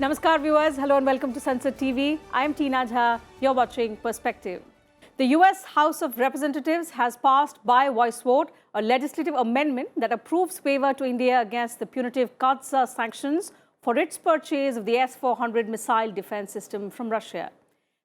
Namaskar viewers, hello and welcome to Sansad TV. I am Teena Jha, you're watching Perspective. The US House of Representatives has passed by voice vote a legislative amendment that approves waiver to India against the punitive CAATSA sanctions for its purchase of the S-400 missile defense system from Russia.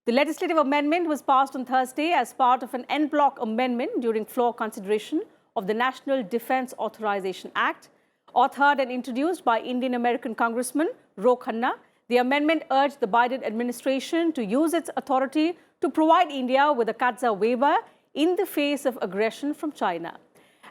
The legislative amendment was passed on Thursday as part of an en bloc amendment during floor consideration of the National Defense Authorization Act. Authored and introduced by Indian-American Congressman Ro Khanna, the amendment urged the Biden administration to use its authority to provide India with a CAATSA waiver in the face of aggression from China.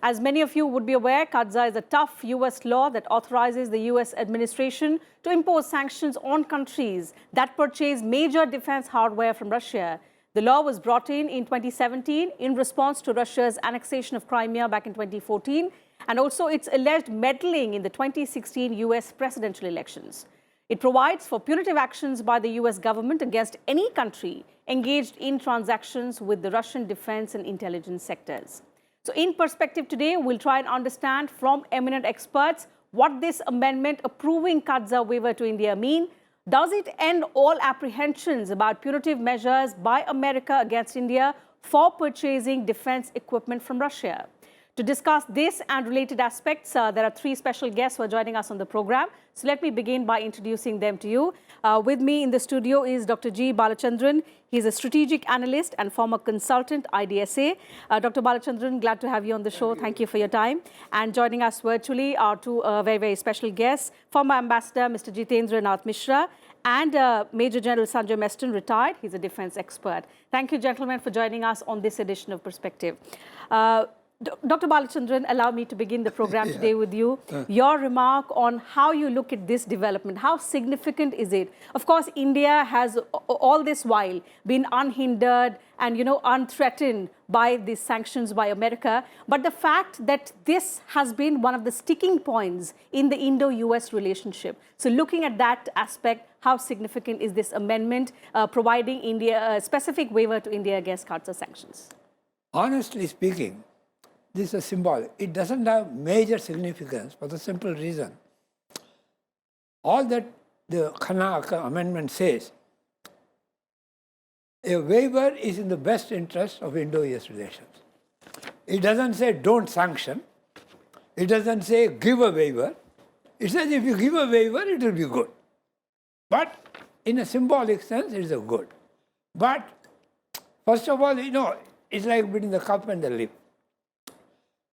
As many of you would be aware, CAATSA is a tough US law that authorizes the US administration to impose sanctions on countries that purchase major defense hardware from Russia. The law was brought in 2017 in response to Russia's annexation of Crimea back in 2014 and also its alleged meddling in the 2016 US presidential elections. It provides for punitive actions by the US government against any country engaged in transactions with the Russian defense and intelligence sectors. So in Perspective today, we'll try and understand from eminent experts what this amendment approving CAATSA waiver to India mean. Does it end all apprehensions about punitive measures by America against India for purchasing defense equipment from Russia? To discuss this and related aspects, there are three special guests who are joining us on the program. So let me begin by introducing them to you. With me in the studio is Dr. G. Balachandran. He's a strategic analyst and former consultant, IDSA. Dr. Balachandran, glad to have you on the show. Thank you for your time. And joining us virtually are two very special guests, former Ambassador, Mr. Jitendra Nath Misra, and Major General Sanjay Meston, retired. He's a defense expert. Thank you, gentlemen, for joining us on this edition of Perspective. Dr. Balachandran, allow me to begin the program today with you. Your remark on how you look at this development. How significant is it? Of course, India has all this while been unhindered and, unthreatened by these sanctions by America. But the fact that this has been one of the sticking points in the Indo-US relationship. So looking at that aspect, how significant is this amendment providing India a specific waiver to India against CAATSA sanctions? Honestly speaking, this is symbolic. It doesn't have major significance for the simple reason. All that the Khanna amendment says, a waiver is in the best interest of Indo-US relations. It doesn't say don't sanction. It doesn't say give a waiver. It says if you give a waiver, it will be good. But in a symbolic sense, it is a good. But first of all, it's like between the cup and the lip.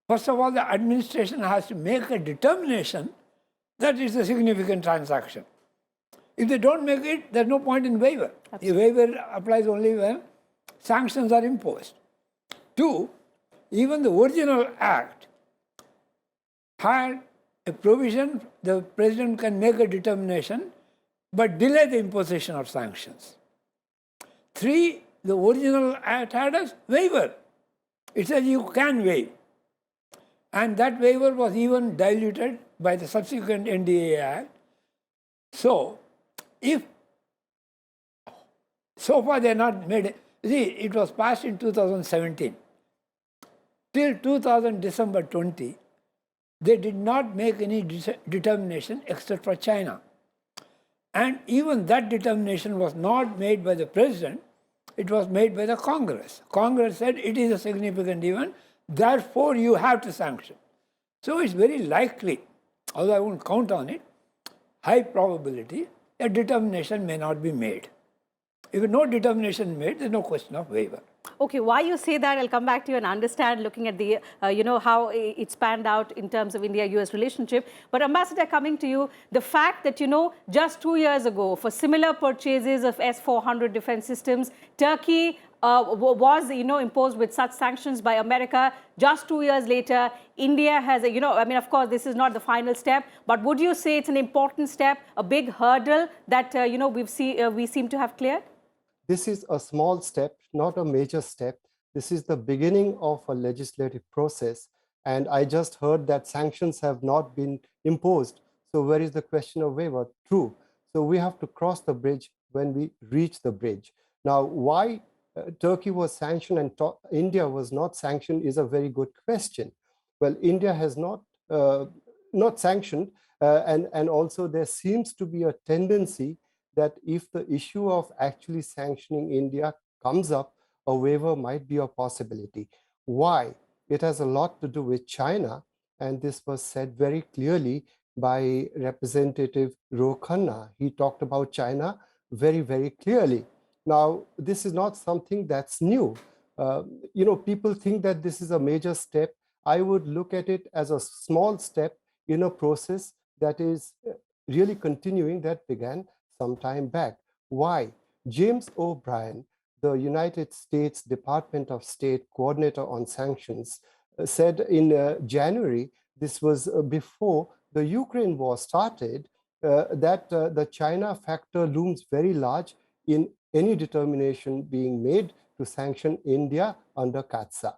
First of all, the administration has to make a determination that it's a significant transaction. If they don't make it, there's no point in waiver. The waiver applies only when sanctions are imposed. Two, even the original act had a provision, the president can make a determination, but delay the imposition of sanctions. Three, the original act had a waiver. It says you can waive. And that waiver was even diluted by the subsequent NDA Act. So, so far they are not made, it was passed in 2017. Till December 20, they did not make any determination except for China. And even that determination was not made by the president, it was made by the Congress. Congress said it is a significant event, therefore you have to sanction. So it's very likely, although I won't count on it, high probability a determination may not be made. If no determination is made, there's no question of waiver. Okay, why you say that, I'll come back to you and understand looking at the, how it's panned out in terms of India-US relationship. But Ambassador, coming to you, the fact that, just 2 years ago, for similar purchases of S-400 defense systems, Turkey was, imposed with such sanctions by America. Just 2 years later, India has, of course, this is not the final step, but would you say it's an important step, a big hurdle that, we seem to have cleared? This is a small step, not a major step. This is the beginning of a legislative process. And I just heard that sanctions have not been imposed. So where is the question of waiver? True. So we have to cross the bridge when we reach the bridge. Now, why Turkey was sanctioned and India was not sanctioned is a very good question. Well, India has not sanctioned, and also there seems to be a tendency that if the issue of actually sanctioning India comes up, a waiver might be a possibility. Why? It has a lot to do with China, and this was said very clearly by Representative Ro Khanna. He talked about China very, very clearly. Now, this is not something that's new. People think that this is a major step. I would look at it as a small step in a process that is really continuing that began some time back. Why? James O'Brien, the United States Department of State coordinator on sanctions, said in January, this was before the Ukraine war started, that the China factor looms very large in any determination being made to sanction India under CAATSA.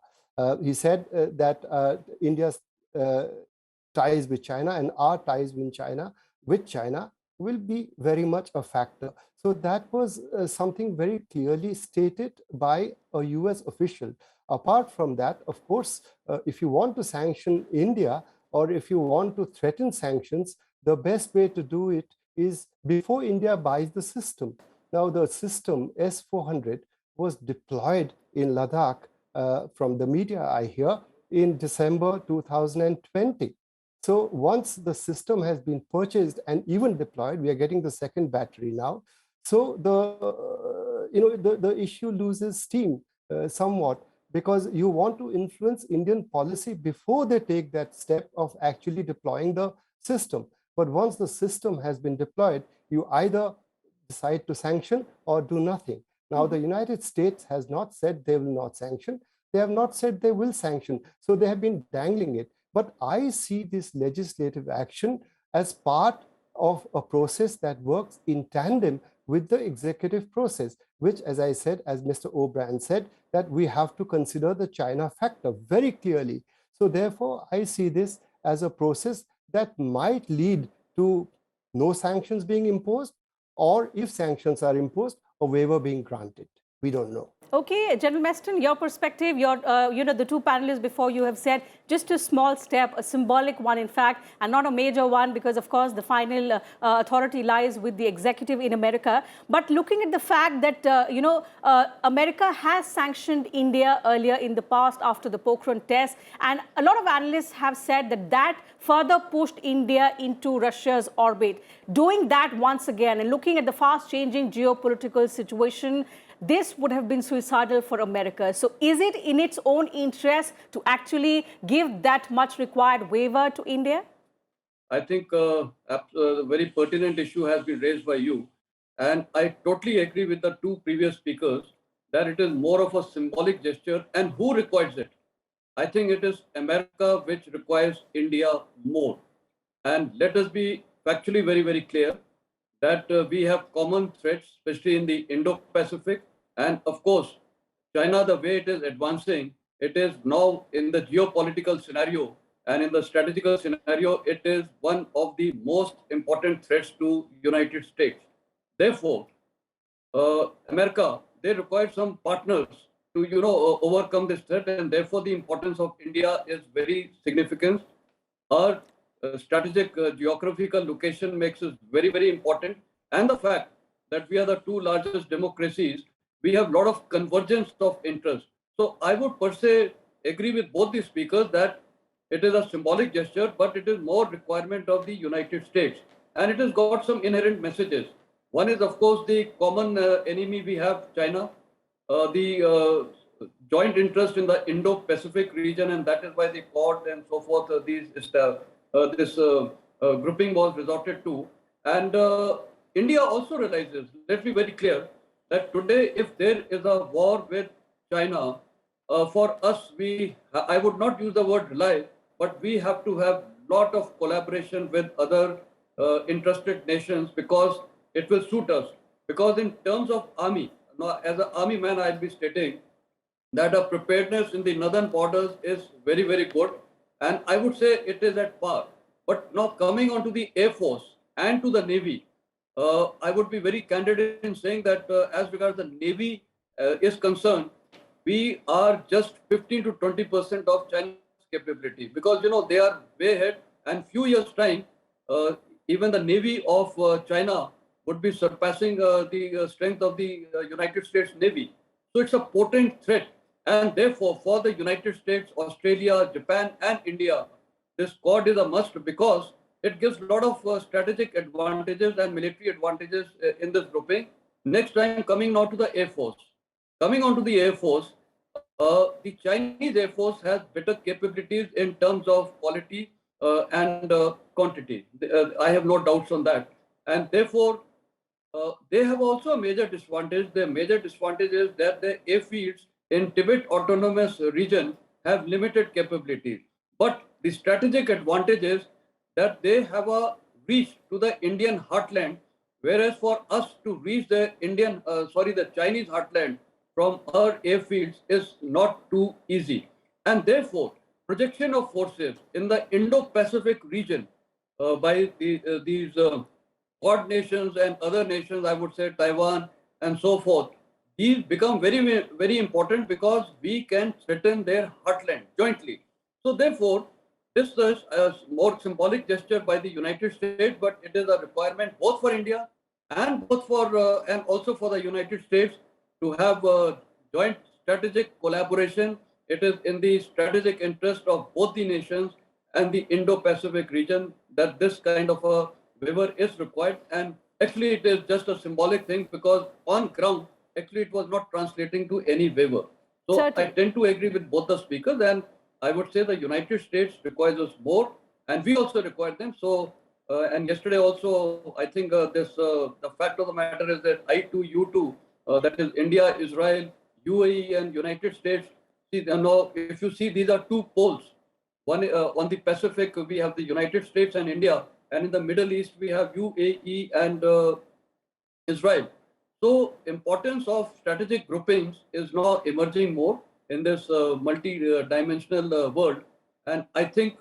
He said that India's ties with China and our ties with China will be very much a factor. So that was something very clearly stated by a US official. Apart from that, of course, if you want to sanction India or if you want to threaten sanctions, the best way to do it is before India buys the system. Now, the system S-400 was deployed in Ladakh from the media, I hear, in December 2020. So once the system has been purchased and even deployed, we are getting the second battery now. So the issue loses steam somewhat, because you want to influence Indian policy before they take that step of actually deploying the system. But once the system has been deployed, you either decide to sanction or do nothing. Now, the United States has not said they will not sanction. They have not said they will sanction. So they have been dangling it. But I see this legislative action as part of a process that works in tandem with the executive process, which, as I said, as Mr. O'Brien said, that we have to consider the China factor very clearly. So therefore, I see this as a process that might lead to no sanctions being imposed, or if sanctions are imposed, a waiver being granted. We don't know. Okay, General Meston, your perspective, the two panelists before you have said just a small step, a symbolic one, in fact, and not a major one, because, of course, the final authority lies with the executive in America. But looking at the fact that, America has sanctioned India earlier in the past after the Pokhran test, and a lot of analysts have said that that further pushed India into Russia's orbit. Doing that once again and looking at the fast-changing geopolitical situation, this would have been suicidal for America. So is it in its own interest to actually give that much required waiver to India? I think a very pertinent issue has been raised by you. And I totally agree with the two previous speakers that it is more of a symbolic gesture. And who requires it? I think it is America which requires India more. And let us be factually very, very clear that we have common threats, especially in the Indo-Pacific. And of course, China, the way it is advancing, it is now in the geopolitical scenario and in the strategical scenario, it is one of the most important threats to United States. Therefore, America, they require some partners to, overcome this threat, and therefore the importance of India is very significant. Our strategic geographical location makes us very, very important. And the fact that we are the two largest democracies, we have a lot of convergence of interest. So I would per se agree with both the speakers that it is a symbolic gesture, but it is more requirement of the United States. And it has got some inherent messages. One is, of course, the common enemy we have, China, the joint interest in the Indo-Pacific region, and that is why the Quad and so forth, this grouping was resorted to. And India also realizes, let's be very clear, that today, if there is a war with China, for us, I would not use the word rely, but we have to have a lot of collaboration with other interested nations, because it will suit us. Because in terms of army, now as an army man, I'll be stating that our preparedness in the northern borders is very, very good. And I would say it is at par. But now coming on to the Air Force and to the Navy, I would be very candid in saying that as regards the Navy is concerned, we are just 15 to 20% of China's capability, because they are way ahead, and few years time, even the Navy of China would be surpassing the strength of the United States Navy. So it's a potent threat. And therefore, for the United States, Australia, Japan, and India, this Quad is a must because it gives a lot of strategic advantages and military advantages in this grouping. Next time, coming now to the Air Force. Coming on to the Air Force, the Chinese Air Force has better capabilities in terms of quality and quantity. I have no doubts on that. And therefore, they have also a major disadvantage. Their major disadvantage is that the airfields in Tibet Autonomous Region have limited capabilities. But the strategic advantage is that they have a reach to the Indian heartland, whereas for us to reach the the Chinese heartland from our airfields is not too easy. And therefore, projection of forces in the Indo-Pacific region by these Quad nations and other nations, I would say Taiwan and so forth, these become very, very important because we can threaten their heartland jointly. So therefore, this is a more symbolic gesture by the United States, but it is a requirement both for India and both for and also for the United States to have a joint strategic collaboration. It is in the strategic interest of both the nations and the Indo-Pacific region that this kind of a waiver is required. And actually, it is just a symbolic thing because on ground, actually, it was not translating to any waiver. So Certainly. I tend to agree with both the speakers, and I would say the United States requires us more, and we also require them. So, and yesterday also, I think the fact of the matter is that I2U2, that is India, Israel, UAE, and United States. See, now if you see, these are two poles. One on the Pacific, we have the United States and India, and in the Middle East, we have UAE and Israel. So, importance of strategic groupings is now emerging more in this multi-dimensional world. And I think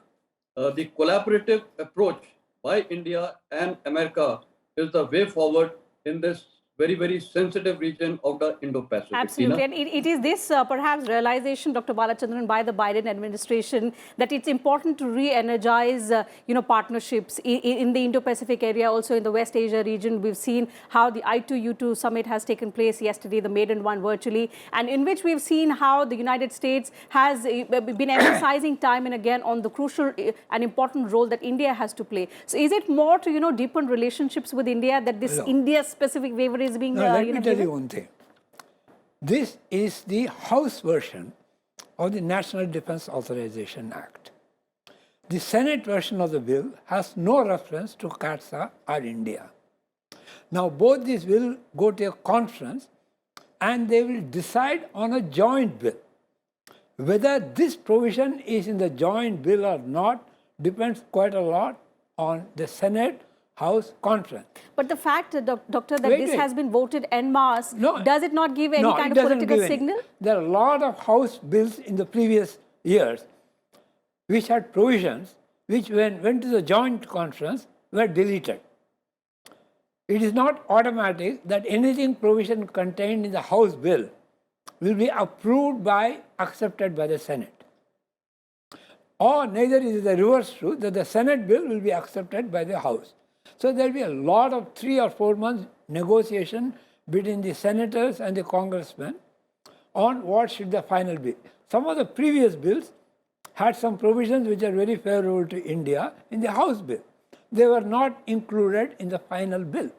the collaborative approach by India and America is the way forward in this very, very sensitive region of the Indo-Pacific. Absolutely. Teena? And it is this perhaps realization, Dr. Balachandran, by the Biden administration that it's important to re-energize, partnerships in the Indo-Pacific area, also in the West Asia region. We've seen how the I2U2 summit has taken place yesterday, the maiden one virtually, and in which we've seen how the United States has been emphasizing time and again on the crucial and important role that India has to play. So is it more to, deepen relationships with India that this India-specific waiver is being let me tell you one thing. This is the House version of the National Defense Authorization Act. The Senate version of the bill has no reference to CAATSA or India. Now, both these will go to a conference and they will decide on a joint bill. Whether this provision is in the joint bill or not depends quite a lot on the Senate House conference. But the fact, Doctor, that this has been voted en masse, does it not give any kind of political signal? There are a lot of House bills in the previous years which had provisions which, when went to the joint conference, were deleted. It is not automatic that anything provision contained in the House bill will be accepted by the Senate. Or neither is it the reverse true that the Senate bill will be accepted by the House. So there will be a lot of 3 or 4 months negotiation between the senators and the congressmen on what should the final be. Some of the previous bills had some provisions which are very favorable to India in the House bill. They were not included in the final bill.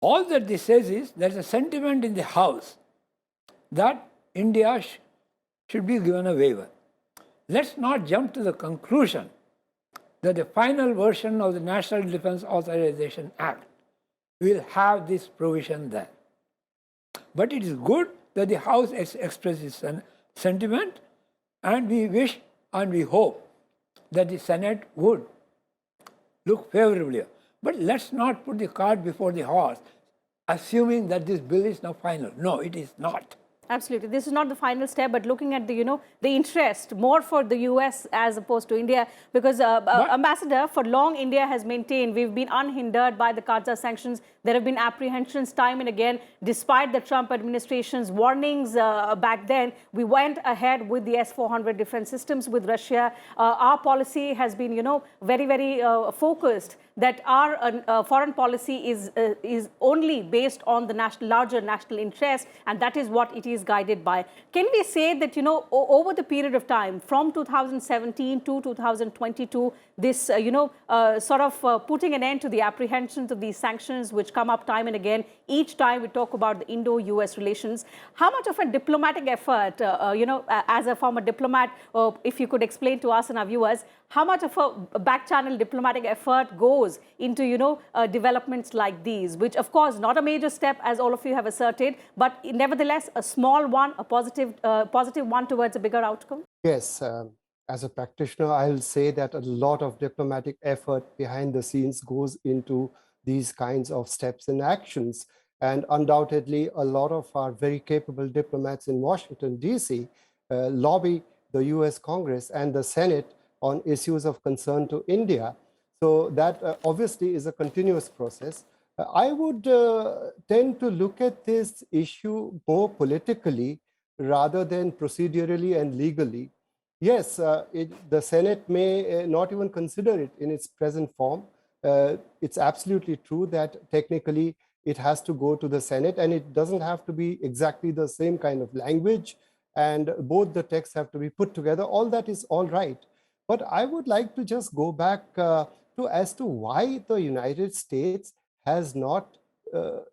All that this says is there is a sentiment in the House that India should be given a waiver. Let's not jump to the conclusion that the final version of the National Defense Authorization Act will have this provision there. But it is good that the House expresses sentiment, and we wish and we hope that the Senate would look favorably. But let's not put the cart before the horse, assuming that this bill is now final. No, it is not. Absolutely. This is not the final step, but looking at the, the interest more for the US as opposed to India, because Ambassador, for long India has maintained we've been unhindered by the CAATSA sanctions. There have been apprehensions time and again. Despite the Trump administration's warnings back then, we went ahead with the S-400 defense systems with Russia. Our policy has been, very, very focused that our foreign policy is only based on the larger national interest, and that is what it is guided by. Can we say that, over the period of time, from 2017 to 2022, this, sort of putting an end to the apprehensions of these sanctions, which come up time and again, each time we talk about the Indo-US relations, how much of a diplomatic effort, as a former diplomat, if you could explain to us and our viewers, how much of a back-channel diplomatic effort goes into, developments like these, which, of course, not a major step, as all of you have asserted, but nevertheless, a small one, a positive one towards a bigger outcome? Yes, as a practitioner, I'll say that a lot of diplomatic effort behind the scenes goes into these kinds of steps and actions. And undoubtedly, a lot of our very capable diplomats in Washington, D.C., lobby the US Congress and the Senate on issues of concern to India. So that obviously is a continuous process. I would tend to look at this issue more politically rather than procedurally and legally. Yes, the Senate may not even consider it in its present form. It's absolutely true that technically it has to go to the Senate, and it doesn't have to be exactly the same kind of language, and both the texts have to be put together. All that is all right. But I would like to just go back as to why the United States has not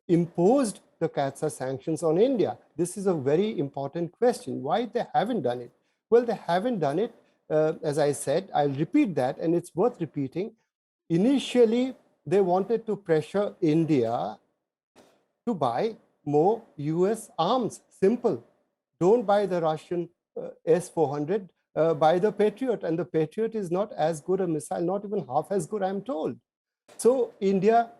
imposed the CAATSA sanctions on India. This is a very important question. Why they haven't done it? Well, they haven't done it, as I said, I'll repeat that, and it's worth repeating. Initially, they wanted to pressure India to buy more US arms. Simple. Don't buy the Russian S-400, buy the Patriot. And the Patriot is not as good a missile, not even half as good, I'm told. So India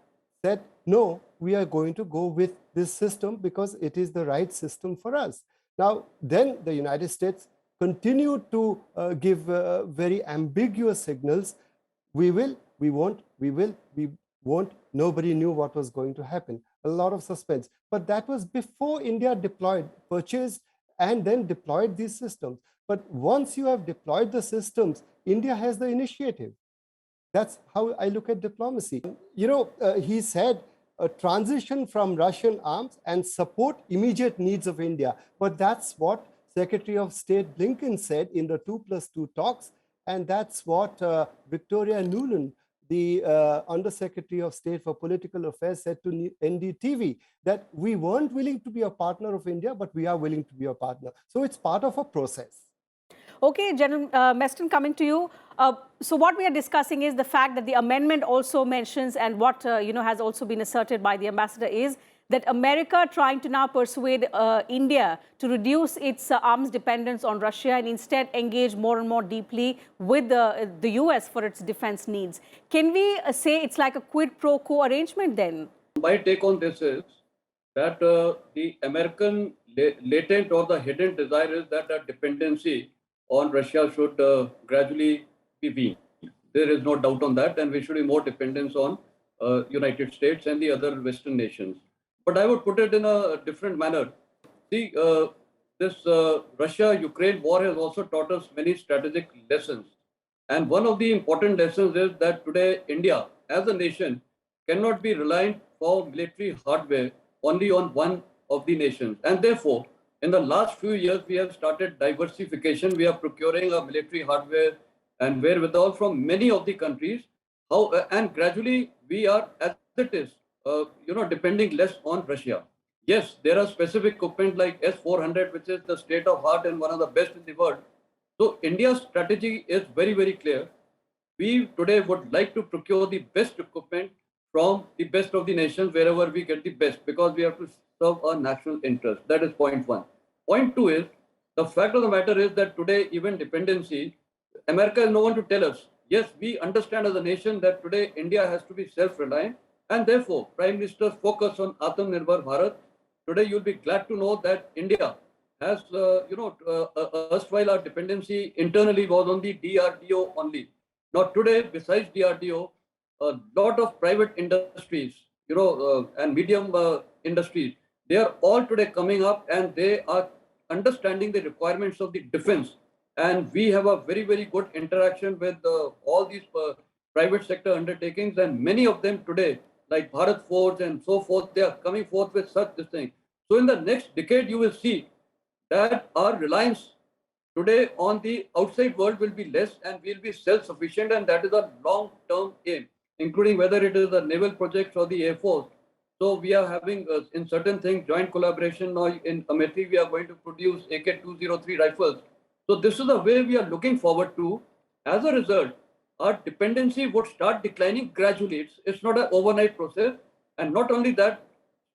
said, no, we are going to go with this system because it is the right system for us. Now, then the United States continued to give very ambiguous signals. We will, we won't, we will, we won't. Nobody knew what was going to happen. A lot of suspense. But that was before India purchased and then deployed these systems. But once you have deployed the systems, India has the initiative. That's how I look at diplomacy. He said a transition from Russian arms and support immediate needs of India. But that's what Secretary of State Blinken said in the 2+2 talks. And that's what Victoria Nuland, the Undersecretary of State for Political Affairs, said to NDTV, that we weren't willing to be a partner of India, but we are willing to be a partner. So it's part of a process. Okay, General Meston, coming to you. So what we are discussing is the fact that the amendment also mentions, and what has also been asserted by the ambassador, is that America trying to now persuade India to reduce its arms dependence on Russia and instead engage more and more deeply with the US for its defense needs. Can we say it's like a quid pro quo arrangement then? My take on this is that the American latent or the hidden desire is that the dependency on Russia should gradually be weaned. There is no doubt on that, and we should be more dependent on United States and the other Western nations. But I would put it in a different manner. See, this Russia-Ukraine war has also taught us many strategic lessons. And one of the important lessons is that today India, as a nation, cannot be reliant for military hardware only on one of the nations. And therefore, in the last few years, we have started diversification. We are procuring our military hardware and wherewithal from many of the countries. And gradually, we are, as it is, depending less on Russia. Yes, there are specific equipment like S-400, which is the state of art and one of the best in the world. So India's strategy is very, very clear. We today would like to procure the best equipment from the best of the nations wherever we get the best, because we have to serve our national interest. That is point one. Point two is, the fact of the matter is that today, even dependency, America has no one to tell us. Yes, we understand as a nation that today India has to be self-reliant, and therefore Prime Minister's focus on Atmanirbhar Bharat. Today you'll be glad to know that India has, erstwhile our dependency internally was on the DRDO only. Now today, besides DRDO, a lot of private industries, and medium industries, they are all today coming up and they are understanding the requirements of the defense. And we have a very, very good interaction with all these private sector undertakings, and many of them today, like Bharat Forge and so forth, they are coming forth with such this thing. So in the next decade, you will see that our reliance today on the outside world will be less and we'll be self-sufficient, and that is a long-term aim, including whether it is the naval projects or the Air Force. So we are having in certain things joint collaboration. Now in Amethi, we are going to produce AK-203 rifles. So this is the way we are looking forward to. As a result, our dependency would start declining gradually. It's not an overnight process. And not only that,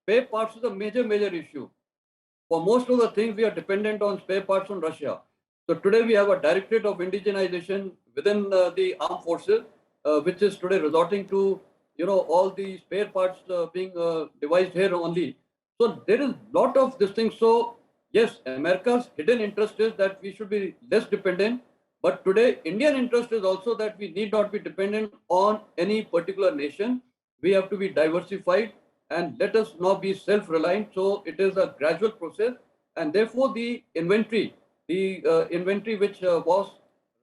spare parts is a major issue. For most of the things, we are dependent on spare parts from Russia. So today we have a directorate of indigenization within the armed forces, which is today resorting to, all the spare parts being devised here only. So there is a lot of this thing. So yes, America's hidden interest is that we should be less dependent. But today, Indian interest is also that we need not be dependent on any particular nation. We have to be diversified and let us not be self-reliant. So it is a gradual process. And therefore, the inventory which was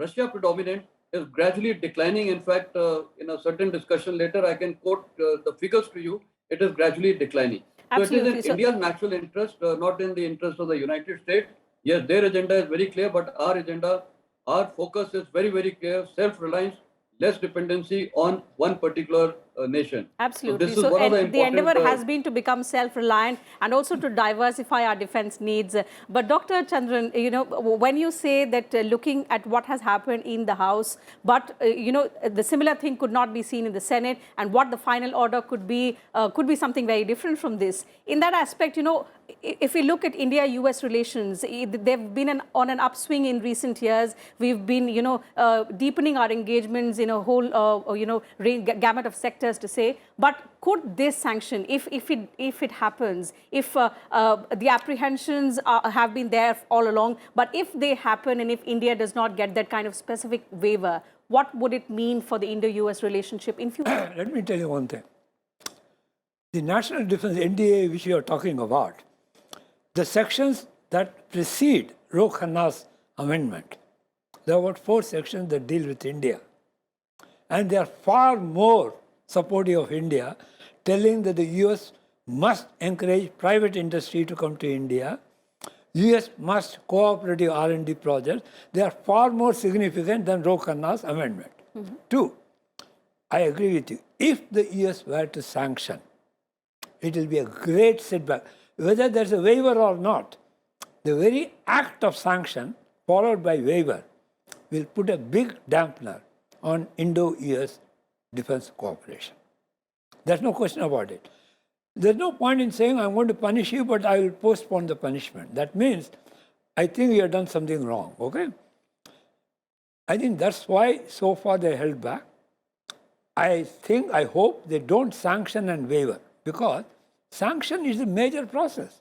Russia predominant is gradually declining. In fact, in a certain discussion later, I can quote the figures to you. It is gradually declining. Absolutely. So it is in India's natural interest, not in the interest of the United States. Yes, their agenda is very clear, but our agenda, our focus is very, very clear: self-reliance, less dependency on one particular nation. Absolutely. So, this is one of the endeavor has been to become self-reliant and also to diversify our defense needs. But Dr. Chandran, when you say that looking at what has happened in the House, but the similar thing could not be seen in the Senate, and what the final order could be something very different from this. In that aspect, if we look at India-US relations, they've been on an upswing in recent years. We've been, deepening our engagements in a whole, gamut of sectors to say. But could this sanction, if it happens, if the apprehensions have been there all along, but if they happen and if India does not get that kind of specific waiver, what would it mean for the Indo-US relationship in future? Let me tell you one thing. The National Defense NDA, which we are talking about, the sections that precede Ro Khanna's amendment, there are about 4 sections that deal with India. And they are far more supportive of India, telling that the US must encourage private industry to come to India. US must cooperative R&D projects. They are far more significant than Ro Khanna's amendment. 2, I agree with you. If the US were to sanction, it will be a great setback. Whether there's a waiver or not, the very act of sanction followed by waiver will put a big dampener on Indo-US defense cooperation. There's no question about it. There's no point in saying, I'm going to punish you, but I will postpone the punishment. That means, I think you have done something wrong, okay? I think that's why so far they held back. I hope they don't sanction and waiver, because sanction is a major process.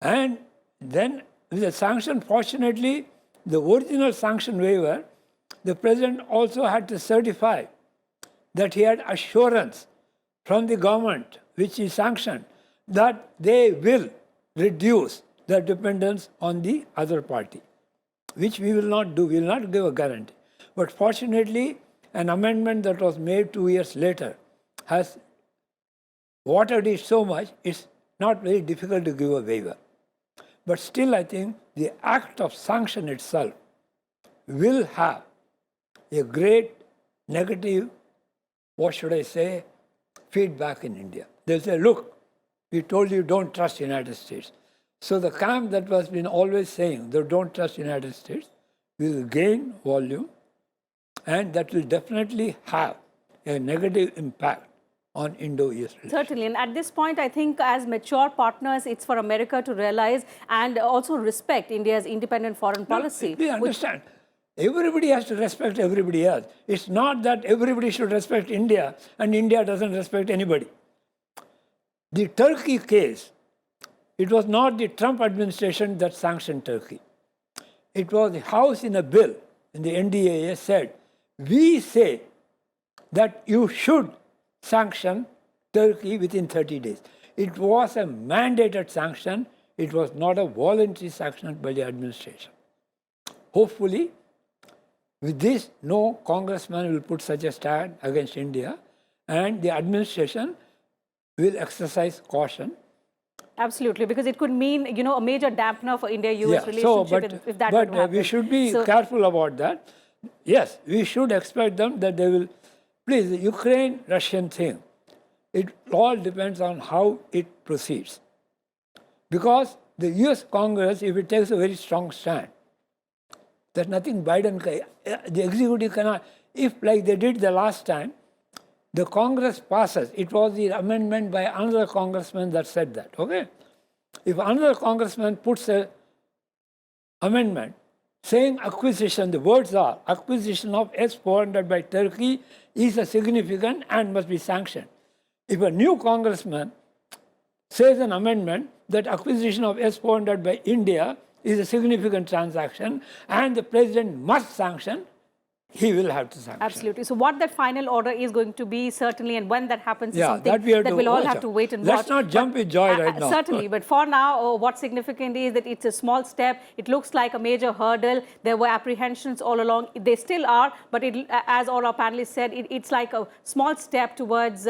And then with the sanction, fortunately, the original sanction waiver, the president also had to certify that he had assurance from the government, which is sanctioned, that they will reduce their dependence on the other party, which we will not do. We will not give a guarantee. But fortunately, an amendment that was made 2 years later has watered it so much, it's not very difficult to give a waiver. But still, I think the act of sanction itself will have a great negative, feedback in India. They'll say, look, we told you don't trust United States. So the camp that was been always saying they don't trust United States will gain volume, and that will definitely have a negative impact on Indo-US relations. Certainly. And at this point, I think as mature partners, it's for America to realize and also respect India's independent foreign policy. We understand. Everybody has to respect everybody else. It's not that everybody should respect India and India doesn't respect anybody. The Turkey case, it was not the Trump administration that sanctioned Turkey. It was the House in a bill in the NDAA said, we say that you should sanction Turkey within 30 days. It was a mandated sanction. It was not a voluntary sanction by the administration. Hopefully, with this, no congressman will put such a stand against India, and the administration will exercise caution. Absolutely, because it could mean, a major dampener for India-US relationship if that were to happen. We should be careful about that. Yes, we should expect them that they will. Please, the Ukraine-Russian thing, it all depends on how it proceeds. Because the US Congress, if it takes a very strong stand, there's nothing Biden, the executive cannot, if like they did the last time, the Congress passes, it was the amendment by another congressman that said that, okay? If another congressman puts an amendment saying acquisition, the words are, acquisition of S-400 by Turkey is a significant and must be sanctioned. If a new congressman says an amendment that acquisition of S-400 by India is a significant transaction and the president must sanction, he will have to sanction. Absolutely. So what that final order is going to be, certainly, and when that happens is something that we'll all have to wait and watch. Let's not jump with joy right now. Certainly. But for now, what's significant is that it's a small step. It looks like a major hurdle. There were apprehensions all along. They still are. But as all our panelists said, it's like a small step towards,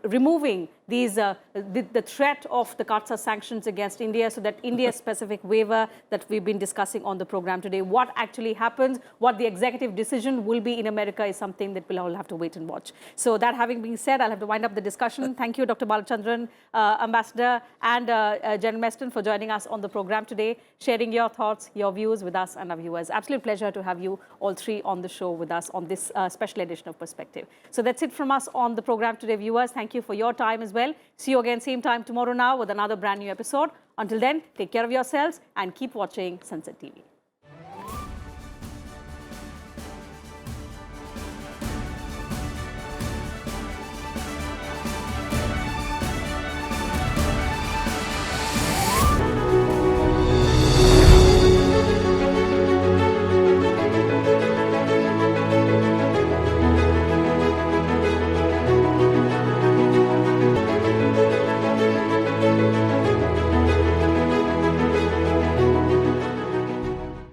removing these the threat of the CAATSA sanctions against India, so that India-specific waiver that we've been discussing on the program today, what actually happens, what the executive decision will be in America is something that we'll all have to wait and watch. So that having been said, I'll have to wind up the discussion. Thank you, Dr. Balachandran, Ambassador, and General Meston for joining us on the program today, sharing your thoughts, your views with us and our viewers. Absolute pleasure to have you all three on the show with us on this special edition of Perspective. So that's it from us on the program today, viewers. Thank you for your time as well. See you again same time tomorrow now with another brand new episode. Until then, take care of yourselves and keep watching Sansad TV.